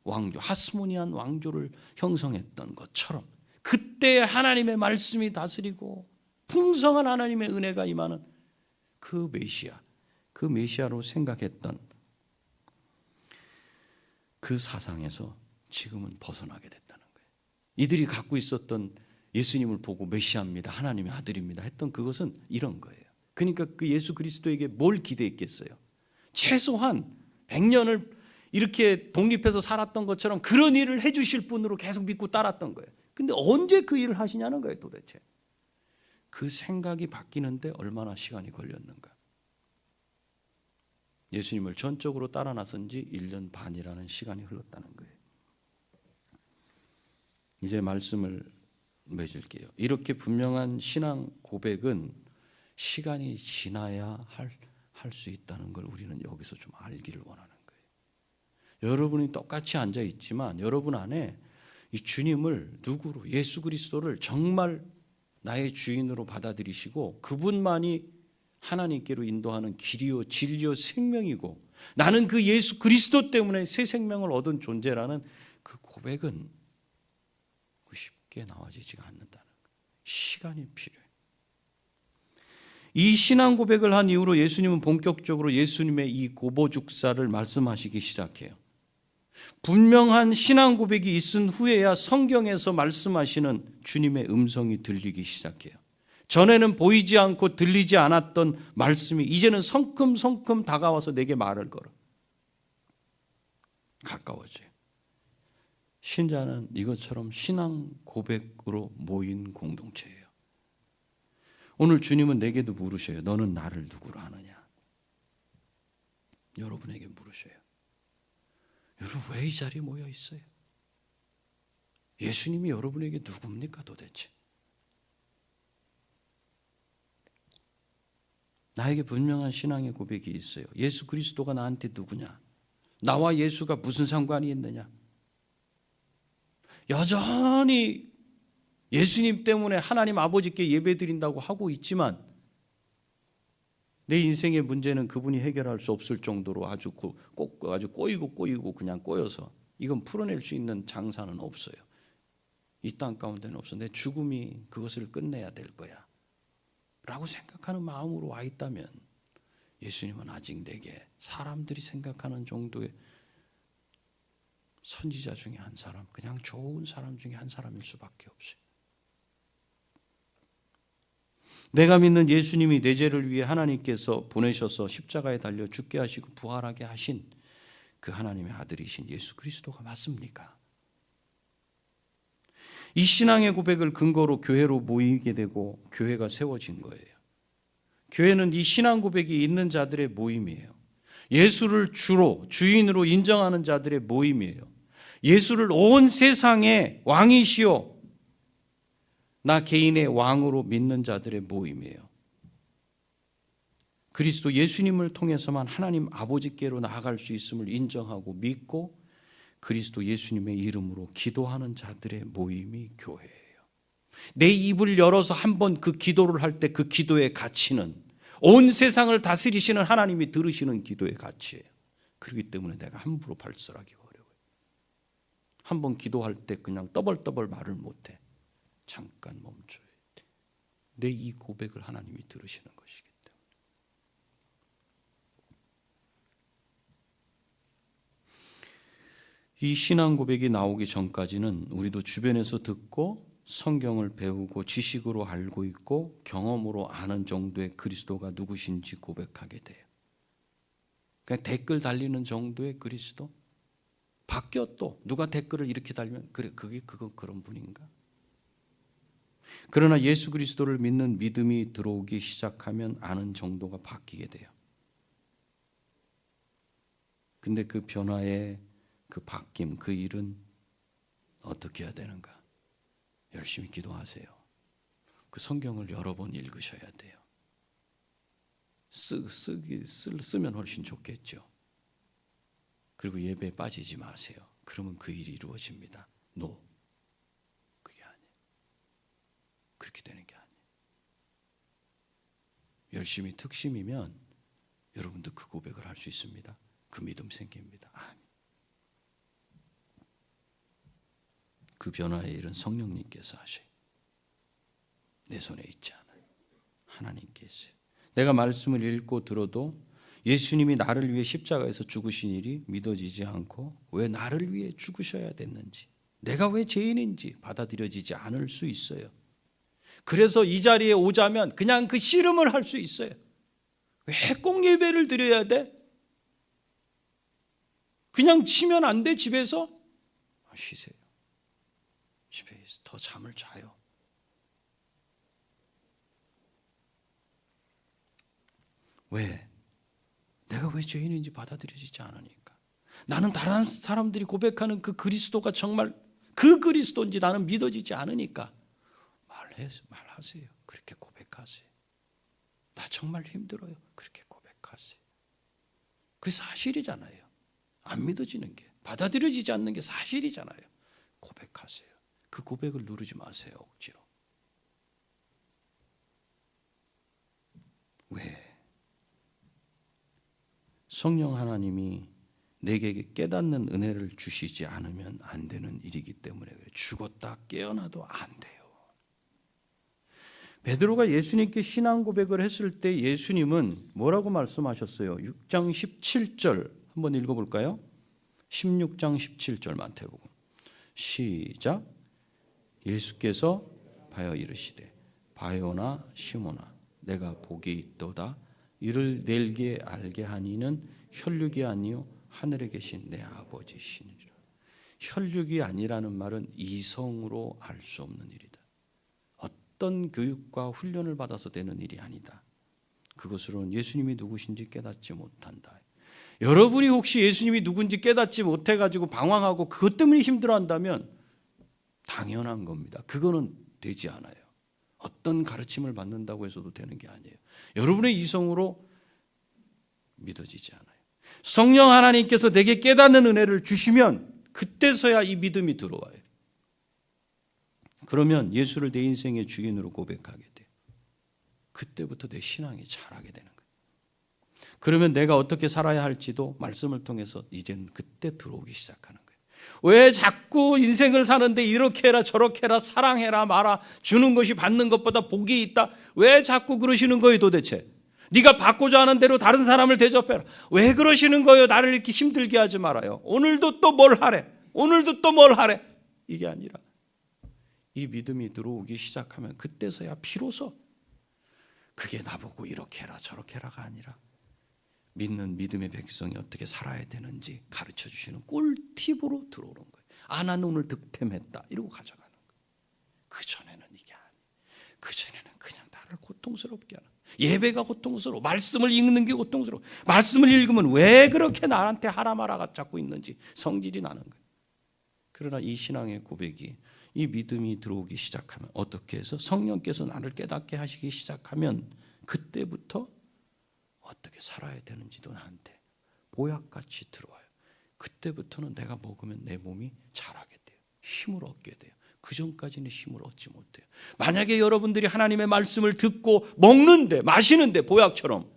왕조 하스모니안 왕조를 형성했던 것처럼 그때 하나님의 말씀이 다스리고 풍성한 하나님의 은혜가 임하는 그 메시아, 그 메시아로 생각했던 그 사상에서 지금은 벗어나게 됐다는 거예요. 이들이 갖고 있었던 예수님을 보고 메시아입니다, 하나님의 아들입니다 했던 그것은 이런 거예요. 그러니까 그 예수 그리스도에게 뭘 기대했겠어요? 최소한 100년을 이렇게 독립해서 살았던 것처럼 그런 일을 해주실 분으로 계속 믿고 따랐던 거예요. 근데 언제 그 일을 하시냐는 거예요 도대체. 그 생각이 바뀌는데 얼마나 시간이 걸렸는가. 예수님을 전적으로 따라 나선 지 1년 반이라는 시간이 흘렀다는 거예요. 이제 말씀을 맺을게요. 이렇게 분명한 신앙 고백은 시간이 지나야 할 수 있다는 걸 우리는 여기서 좀 알기를 원하는 거예요. 여러분이 똑같이 앉아 있지만 여러분 안에 이 주님을 누구로 예수 그리스도를 정말 나의 주인으로 받아들이시고 그분만이 하나님께로 인도하는 길이요 진리요 생명이고 나는 그 예수 그리스도 때문에 새 생명을 얻은 존재라는 그 고백은 쉽게 나와지지가 않는다는 거예요. 시간이 필요해요. 이 신앙 고백을 한 이후로 예수님은 본격적으로 예수님의 이 고보죽사를 말씀하시기 시작해요. 분명한 신앙 고백이 있은 후에야 성경에서 말씀하시는 주님의 음성이 들리기 시작해요. 전에는 보이지 않고 들리지 않았던 말씀이 이제는 성큼성큼 다가와서 내게 말을 걸어. 가까워져요. 신자는 이것처럼 신앙 고백으로 모인 공동체예요. 오늘 주님은 내게도 물으셔요. 너는 나를 누구로 아느냐? 여러분에게 물으셔요. 여러분 왜 이 자리에 모여 있어요? 예수님이 여러분에게 누굽니까 도대체? 나에게 분명한 신앙의 고백이 있어요. 예수 그리스도가 나한테 누구냐? 나와 예수가 무슨 상관이 있느냐? 여전히 예수님 때문에 하나님 아버지께 예배드린다고 하고 있지만 내 인생의 문제는 그분이 해결할 수 없을 정도로 아주 꼬이고 그냥 꼬여서 이건 풀어낼 수 있는 장사는 없어요. 이 땅 가운데는 없어. 내 죽음이 그것을 끝내야 될 거야 라고 생각하는 마음으로 와 있다면 예수님은 아직 내게 사람들이 생각하는 정도의 선지자 중에 한 사람, 그냥 좋은 사람 중에 한 사람일 수밖에 없어요. 내가 믿는 예수님이 내 죄를 위해 하나님께서 보내셔서 십자가에 달려 죽게 하시고 부활하게 하신 그 하나님의 아들이신 예수 그리스도가 맞습니까? 이 신앙의 고백을 근거로 교회로 모이게 되고 교회가 세워진 거예요. 교회는 이 신앙 고백이 있는 자들의 모임이에요. 예수를 주로 주인으로 인정하는 자들의 모임이에요. 예수를 온 세상의 왕이시오 나 개인의 왕으로 믿는 자들의 모임이에요. 그리스도 예수님을 통해서만 하나님 아버지께로 나아갈 수 있음을 인정하고 믿고 그리스도 예수님의 이름으로 기도하는 자들의 모임이 교회예요. 내 입을 열어서 한번 그 기도를 할 때 그 기도의 가치는 온 세상을 다스리시는 하나님이 들으시는 기도의 가치예요. 그렇기 때문에 내가 함부로 발설하기 어려워요. 한번 기도할 때 그냥 떠벌떠벌 말을 못해. 잠깐 멈춰야 돼. 내 이 고백을 하나님이 들으시는 것이기 때문에. 이 신앙 고백이 나오기 전까지는 우리도 주변에서 듣고 성경을 배우고 지식으로 알고 있고 경험으로 아는 정도의 그리스도가 누구신지 고백하게 돼요. 그냥 댓글 달리는 정도의 그리스도? 바뀌어 또 누가 댓글을 이렇게 달면 그래 그건 그런 분인가? 그러나 예수 그리스도를 믿는 믿음이 들어오기 시작하면 아는 정도가 바뀌게 돼요. 근데 그 변화의 그 바뀜, 그 일은 어떻게 해야 되는가? 열심히 기도하세요. 그 성경을 여러 번 읽으셔야 돼요. 쓰면 훨씬 좋겠죠. 그리고 예배에 빠지지 마세요. 그러면 그 일이 이루어집니다. 그게 아니에요. 그렇게 되는 게 아니에요. 열심히 특심이면 여러분도 그 고백을 할 수 있습니다. 그 믿음 생깁니다. 그 변화의 일은 성령님께서 하셔요. 내 손에 있지 않아요. 하나님께 있어요. 내가 말씀을 읽고 들어도 예수님이 나를 위해 십자가에서 죽으신 일이 믿어지지 않고 왜 나를 위해 죽으셔야 됐는지, 내가 왜 죄인인지 받아들여지지 않을 수 있어요. 그래서 이 자리에 오자면 그냥 그 씨름을 할 수 있어요. 왜 꼭 예배를 드려야 돼? 그냥 쉬면 안 돼? 집에서? 쉬세요. 집에서 더 잠을 자요. 왜? 내가 왜 죄인인지 받아들여지지 않으니까. 나는 다른 사람들이 고백하는 그 그리스도가 정말 그 그리스도인지 나는 믿어지지 않으니까. 말하세요. 그렇게 고백하세요. 나 정말 힘들어요. 그렇게 고백하세요. 그게 사실이잖아요. 안 믿어지는 게, 받아들여지지 않는 게 사실이잖아요. 고백하세요. 그 고백을 누르지 마세요. 억지로. 왜? 성령 하나님이 내게 깨닫는 은혜를 주시지 않으면 안 되는 일이기 때문에 죽었다 깨어나도 안 돼요. 베드로가 예수님께 신앙 고백을 했을 때 예수님은 뭐라고 말씀하셨어요? 6장 17절 한번 읽어볼까요? 16장 17절 마태복음 시작. 예수께서 바여 이르시되 바요나 시몬아 내가 복이 있도다. 이를 내게 알게 하니는 혈육이 아니요 하늘에 계신 내 아버지시니라. 혈육이 아니라는 말은 이성으로 알 수 없는 일이다. 어떤 교육과 훈련을 받아서 되는 일이 아니다. 그것으로는 예수님이 누구신지 깨닫지 못한다. 여러분이 혹시 예수님이 누군지 깨닫지 못해가지고 방황하고 그것 때문에 힘들어한다면 당연한 겁니다. 그거는 되지 않아요. 어떤 가르침을 받는다고 해서도 되는 게 아니에요. 여러분의 이성으로 믿어지지 않아요. 성령 하나님께서 내게 깨닫는 은혜를 주시면 그때서야 이 믿음이 들어와요. 그러면 예수를 내 인생의 주인으로 고백하게 돼요. 그때부터 내 신앙이 자라게 되는 거예요. 그러면 내가 어떻게 살아야 할지도 말씀을 통해서 이제는 그때 들어오기 시작하는 거예요. 왜 자꾸 인생을 사는데 이렇게 해라 저렇게 해라 사랑해라 마라 주는 것이 받는 것보다 복이 있다. 왜 자꾸 그러시는 거예요 도대체? 네가 받고자 하는 대로 다른 사람을 대접해라. 왜 그러시는 거예요? 나를 이렇게 힘들게 하지 말아요. 오늘도 또 뭘 하래. 오늘도 또 뭘 하래. 이게 아니라 이 믿음이 들어오기 시작하면 그때서야 비로소 그게 나보고 이렇게 해라 저렇게 해라가 아니라 믿는 믿음의 백성이 어떻게 살아야 되는지 가르쳐 주시는 꿀팁으로 들어오는 거예요. 아, 나는 오늘 득템했다 이러고 가져가는 거예요. 그전에는 이게 아니에요. 그전에는 그냥 나를 고통스럽게 하는 예배가 고통스러워. 말씀을 읽는 게 고통스러워. 말씀을 읽으면 왜 그렇게 나한테 하라 마라가 자꾸 있는지 성질이 나는 거예요. 그러나 이 신앙의 고백이 이 믿음이 들어오기 시작하면 어떻게 해서 성령께서 나를 깨닫게 하시기 시작하면 그때부터 어떻게 살아야 되는지도 나한테 보약같이 들어와요. 그때부터는 내가 먹으면 내 몸이 자라게 돼요. 힘을 얻게 돼요. 그 전까지는 힘을 얻지 못해요. 만약에 여러분들이 하나님의 말씀을 듣고 먹는데 마시는데 보약처럼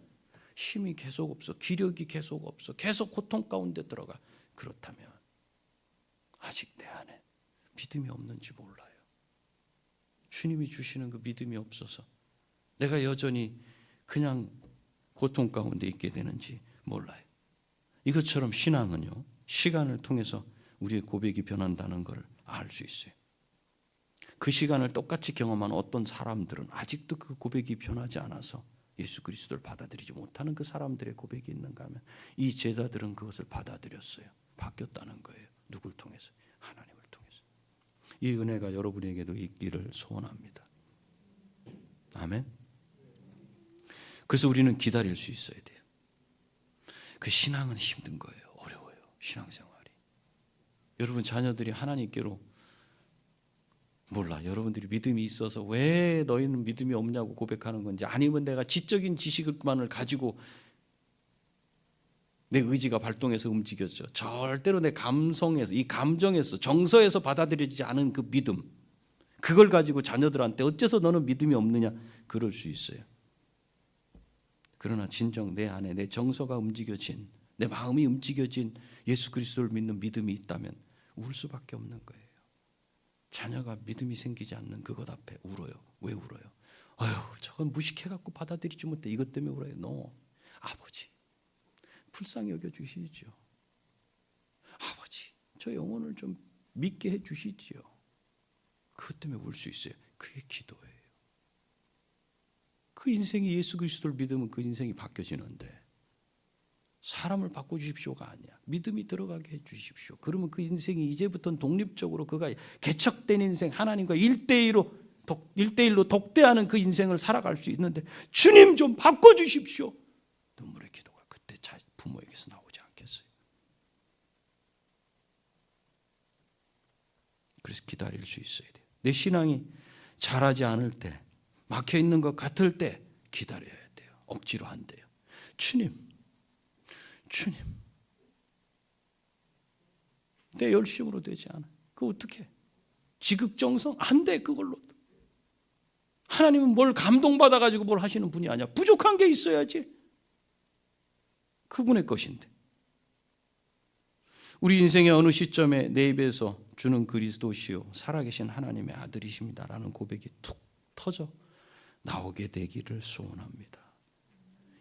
힘이 계속 없어, 기력이 계속 없어, 계속 고통 가운데 들어가. 그렇다면 아직 내 안에 믿음이 없는지 몰라요. 주님이 주시는 그 믿음이 없어서 내가 여전히 그냥 고통 가운데 있게 되는지 몰라요. 이것처럼 신앙은요, 시간을 통해서 우리의 고백이 변한다는 걸 알 수 있어요. 그 시간을 똑같이 경험한 어떤 사람들은 아직도 그 고백이 변하지 않아서 예수 그리스도를 받아들이지 못하는 그 사람들의 고백이 있는가 하면 이 제자들은 그것을 받아들였어요. 바뀌었다는 거예요. 누굴 통해서? 하나님을 통해서. 이 은혜가 여러분에게도 있기를 소원합니다. 아멘. 그래서 우리는 기다릴 수 있어야 돼요. 그 신앙은 힘든 거예요. 어려워요. 신앙생활이. 여러분 자녀들이 하나님께로 몰라. 여러분들이 믿음이 있어서 왜 너희는 믿음이 없냐고 고백하는 건지 아니면 내가 지적인 지식만을 가지고 내 의지가 발동해서 움직였죠. 절대로 내 감성에서 이 감정에서 정서에서 받아들여지지 않은 그 믿음 그걸 가지고 자녀들한테 어째서 너는 믿음이 없느냐 그럴 수 있어요. 그러나 진정 내 안에 내 정서가 움직여진 내 마음이 움직여진 예수 그리스도를 믿는 믿음이 있다면 울 수밖에 없는 거예요. 자녀가 믿음이 생기지 않는 그것 앞에 울어요. 왜 울어요? 아유, 저건 무식해갖고 받아들이지 못해. 이것 때문에 울어요. No. 아버지, 불쌍히 여겨주시지요. 아버지, 저 영혼을 좀 믿게 해주시지요. 그것 때문에 울 수 있어요. 그게 기도예요. 그 인생이 예수 그리스도를 믿으면 그 인생이 바뀌어지는데 사람을 바꿔주십시오가 아니야. 믿음이 들어가게 해주십시오. 그러면 그 인생이 이제부터는 독립적으로 그가 개척된 인생 하나님과 1대1로 독대하는 그 인생을 살아갈 수 있는데 주님 좀 바꿔주십시오. 눈물의 기도가 그때 부모에게서 나오지 않겠어요. 그래서 기다릴 수 있어야 돼요. 내 신앙이 자라지 않을 때 막혀있는 것 같을 때 기다려야 돼요. 억지로 안 돼요. 주님 내 열심으로 되지 않아. 그거 어떻게 지극정성? 안 돼. 그걸로 하나님은 뭘 감동받아가지고 뭘 하시는 분이 아니야. 부족한 게 있어야지. 그분의 것인데 우리 인생의 어느 시점에 내 입에서 주는 그리스도시요 살아계신 하나님의 아들이십니다라는 고백이 툭 터져 나오게 되기를 소원합니다.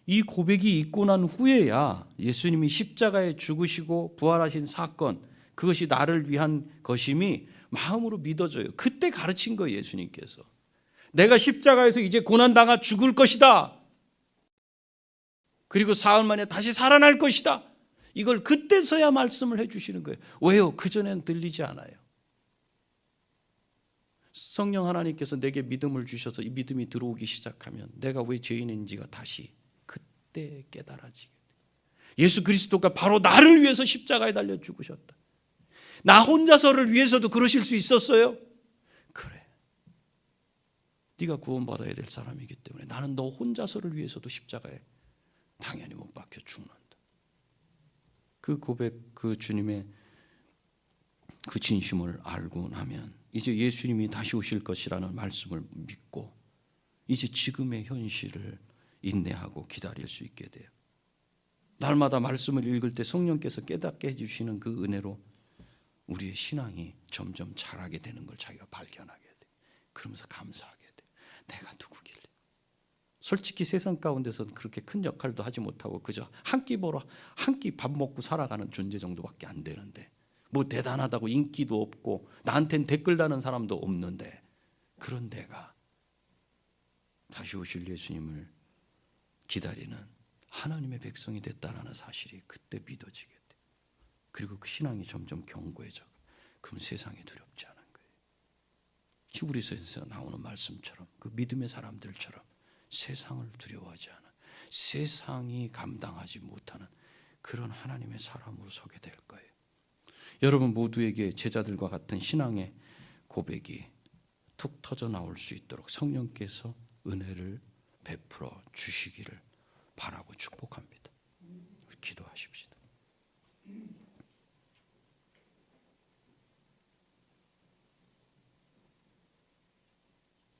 이 고백이 있고 난 후에야 예수님이 십자가에 죽으시고 부활하신 사건, 그것이 나를 위한 것임이 마음으로 믿어져요. 그때 가르친 거예요, 예수님께서. 내가 십자가에서 이제 고난당하 죽을 것이다. 그리고 사흘 만에 다시 살아날 것이다. 이걸 그때서야 말씀을 해주시는 거예요. 왜요? 그전엔 들리지 않아요. 성령 하나님께서 내게 믿음을 주셔서 이 믿음이 들어오기 시작하면 내가 왜 죄인인지가 다시 그때 깨달아지게 돼요. 예수 그리스도가 바로 나를 위해서 십자가에 달려 죽으셨다. 나 혼자서를 위해서도 그러실 수 있었어요? 그래. 네가 구원받아야 될 사람이기 때문에 나는 너 혼자서를 위해서도 십자가에 당연히 못 박혀 죽는다. 그 고백, 그 주님의 그 진심을 알고 나면 이제 예수님이 다시 오실 것이라는 말씀을 믿고 이제 지금의 현실을 인내하고 기다릴 수 있게 돼요. 날마다 말씀을 읽을 때 성령께서 깨닫게 해주시는 그 은혜로 우리의 신앙이 점점 자라게 되는 걸 자기가 발견하게 돼. 그러면서 감사하게 돼. 내가 누구길래. 솔직히 세상 가운데서는 그렇게 큰 역할도 하지 못하고 그저 한 끼 벌어 한 끼 밥 먹고 살아가는 존재 정도밖에 안 되는데 뭐 대단하다고 인기도 없고 나한텐 댓글 다는 사람도 없는데 그런 내가 다시 오실 예수님을 기다리는 하나님의 백성이 됐다라는 사실이 그때 믿어지게 돼. 그리고 그 신앙이 점점 견고해져. 그럼 세상이 두렵지 않은 거예요. 히브리서에서 나오는 말씀처럼 그 믿음의 사람들처럼 세상을 두려워하지 않아. 세상이 감당하지 못하는 그런 하나님의 사람으로 서게 될 거예요. 여러분 모두에게 제자들과 같은 신앙의 고백이 툭 터져 나올 수 있도록 성령께서 은혜를 베풀어 주시기를 바라고 축복합니다. 기도하십시다.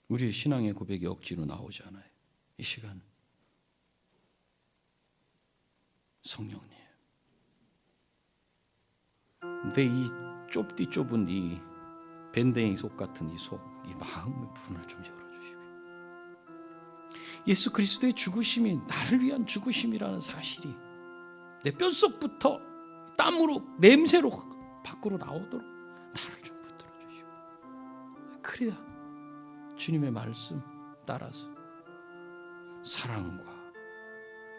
우리의 신앙의 고백이 억지로 나오지 않아요. 이 시간 성령님, 내 이 좁디 좁은 이 밴댕이 속 같은 이 속, 이 마음의 문을 좀 열어주시고 예수 그리스도의 죽으심이 나를 위한 죽으심이라는 사실이 내 뼛속부터 땀으로 냄새로 밖으로 나오도록 나를 좀 붙들어 주시고 그래야 주님의 말씀 따라서 사랑과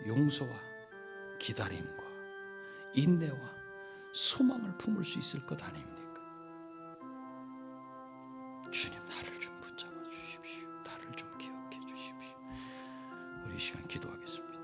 용서와 기다림과 인내와 소망을 품을 수 있을 것 아닙니까? 주님 나를 좀 붙잡아 주십시오. 나를 좀 기억해 주십시오. 우리 시간 기도하겠습니다.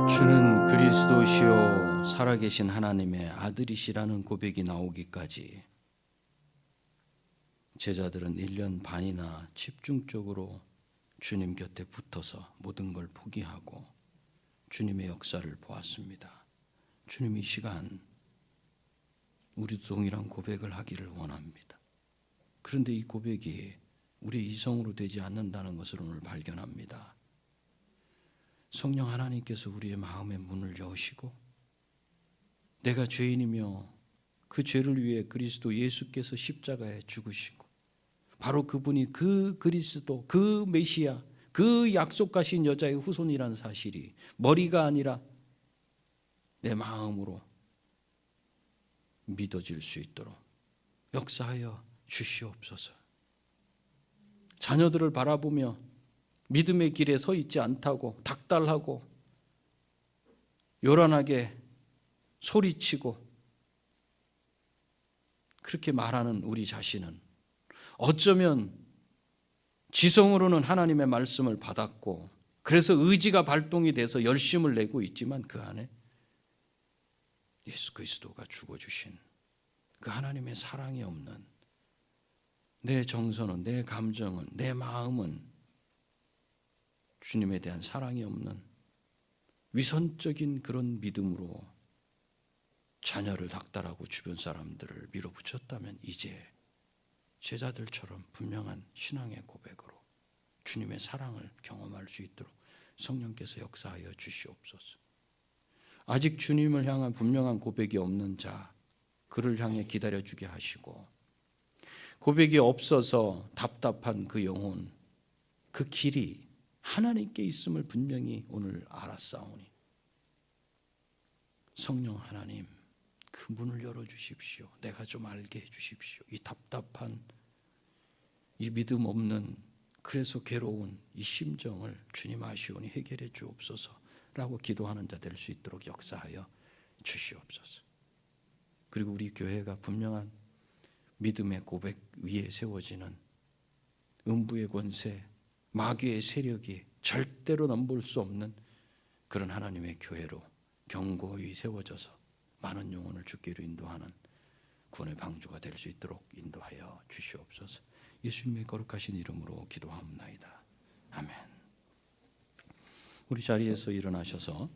주는 그리스도시요 살아계신 하나님의 아들이시라는 고백이 나오기까지 제자들은 1년 반이나 집중적으로 주님 곁에 붙어서 모든 걸 포기하고 주님의 역사를 보았습니다. 주님 이 시간 우리도 동일한 고백을 하기를 원합니다. 그런데 이 고백이 우리의 이성으로 되지 않는다는 것을 오늘 발견합니다. 성령 하나님께서 우리의 마음의 문을 여시고 내가 죄인이며 그 죄를 위해 그리스도 예수께서 십자가에 죽으시고 바로 그분이 그 그리스도, 그 메시아, 그 약속하신 여자의 후손이라는 사실이 머리가 아니라 내 마음으로 믿어질 수 있도록 역사하여 주시옵소서. 자녀들을 바라보며 믿음의 길에 서 있지 않다고 닥달하고 요란하게 소리치고 그렇게 말하는 우리 자신은 어쩌면 지성으로는 하나님의 말씀을 받았고 그래서 의지가 발동이 돼서 열심을 내고 있지만 그 안에 예수 그리스도가 죽어주신 그 하나님의 사랑이 없는 내 정서는, 내 감정은, 내 마음은 주님에 대한 사랑이 없는 위선적인 그런 믿음으로 자녀를 닥달하고 주변 사람들을 밀어붙였다면 이제 제자들처럼 분명한 신앙의 고백으로 주님의 사랑을 경험할 수 있도록 성령께서 역사하여 주시옵소서. 아직 주님을 향한 분명한 고백이 없는 자, 그를 향해 기다려주게 하시고 고백이 없어서 답답한 그 영혼, 그 길이 하나님께 있음을 분명히 오늘 알았사오니 성령 하나님 그 문을 열어주십시오. 내가 좀 알게 해주십시오. 이 답답한 이 믿음 없는 그래서 괴로운 이 심정을 주님 아시오니 해결해 주옵소서라고 기도하는 자 될 수 있도록 역사하여 주시옵소서. 그리고 우리 교회가 분명한 믿음의 고백 위에 세워지는 음부의 권세, 마귀의 세력이 절대로 넘볼 수 없는 그런 하나님의 교회로 견고히 세워져서 많은 영혼을 주께로 인도하는 구원의 방주가 될 수 있도록 인도하여 주시옵소서. 예수님의 거룩하신 이름으로 기도하옵나이다. 아멘. 우리 자리에서 일어나셔서